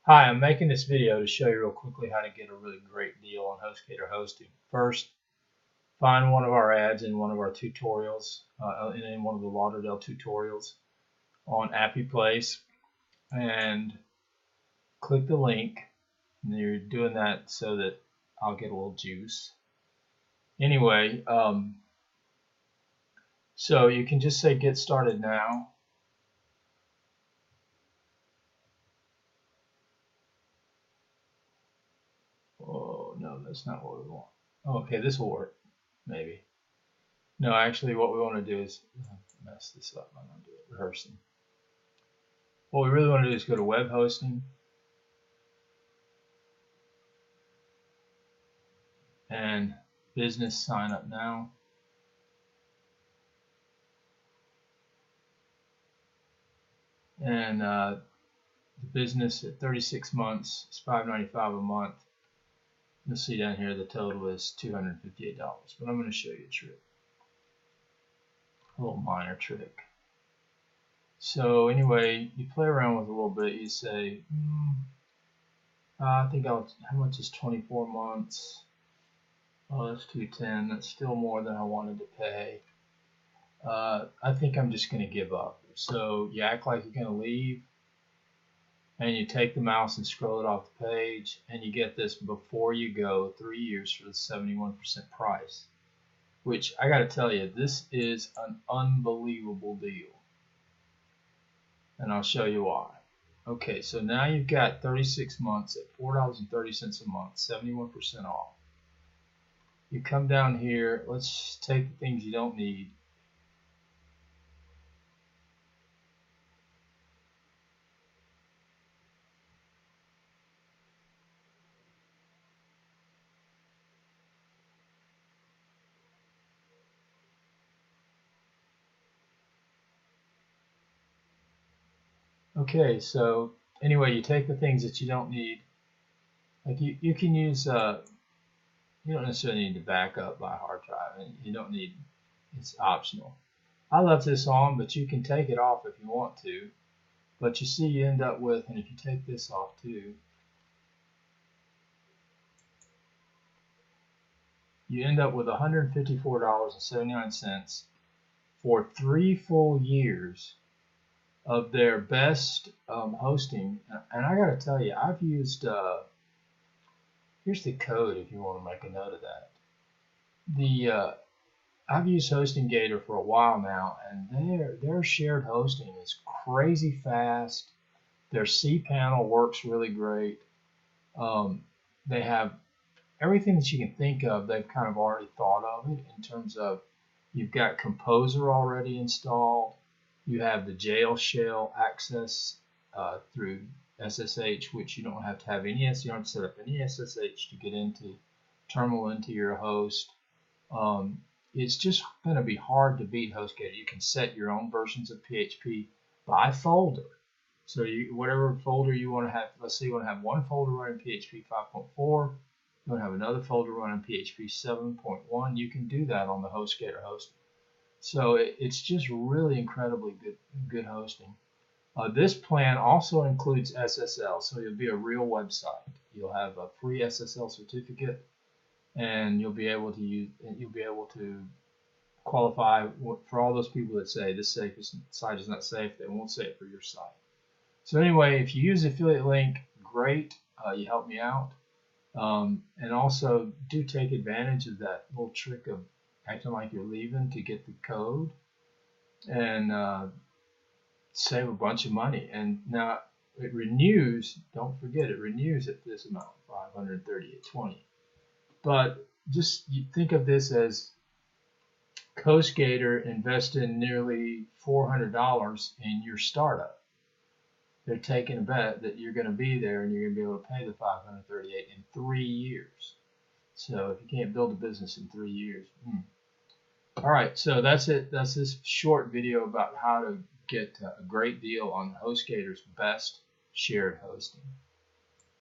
Hi, I'm making this video to show you real quickly how to get a really great deal on HostGator hosting. First, find one of our ads in one of our tutorials, in one of the Lauderdale tutorials on AppyPlace, and click the link. And you're doing that so that I'll get a little juice. Anyway, so you can just say get started now. Oh, no, that's not what we want. Okay, this will work, maybe. No, actually, what we want to do is mess this up. I'm going to do it rehearsing. What we really want to do is go to web hosting and business sign up now. And the business at 36 months is $5.95 a month. You'll see down here the total is $258. But I'm going to show you a trick, a little minor trick. So anyway, you play around with it a little bit. You say, I think how much is 24 months? Oh, that's $210. That's still more than I wanted to pay. I think I'm just going to give up. So you act like you're going to leave, and you take the mouse and scroll it off the page, and you get this before you go 3 years for the 71% price, which I got to tell you, this is an unbelievable deal. And I'll show you why. Okay, so now you've got 36 months at $4.30 a month, 71% off. You come down here, let's take the things you don't need. Okay, so anyway, you take the things that you don't need. Like you can use, you don't necessarily need to back up by hard drive, and you don't need, it's optional. I left this on, but you can take it off if you want to. But you see, you end up with, and if you take this off too, you end up with $154.79 for 3 full years of their best hosting. And I got to tell you, I've used, here's the code if you want to make a note of that. I've used HostingGator for a while now, and their shared hosting is crazy fast. Their cPanel works really great. They have everything that you can think of. They've kind of already thought of it in terms of you've got Composer already installed. You have the jail shell access through SSH, which you don't have to have any. You don't have to set up any SSH to get into terminal into your host. It's just going to be hard to beat HostGator. You can set your own versions of PHP by folder. So whatever folder you want to have, let's say you want to have one folder running PHP 5.4, you want to have another folder running PHP 7.1, you can do that on the HostGator hosting. So it's just really incredibly good hosting. This plan also includes SSL, so you'll be a real website. You'll have a free SSL certificate, and you'll be able to qualify for all those people that say this site is not safe. They won't say it for your site. So anyway, if you use the affiliate link, great. You help me out. And also do take advantage of that little trick of acting like you're leaving to get the code and save a bunch of money. And now it renews, don't forget, it renews at this amount, $538.20. But just think of this as HostGator invested nearly $400 in your startup. They're taking a bet that you're going to be there and you're going to be able to pay the $538 in 3 years. So if you can't build a business in 3 years. All right, so that's it. That's this short video about how to get a great deal on HostGator's best shared hosting.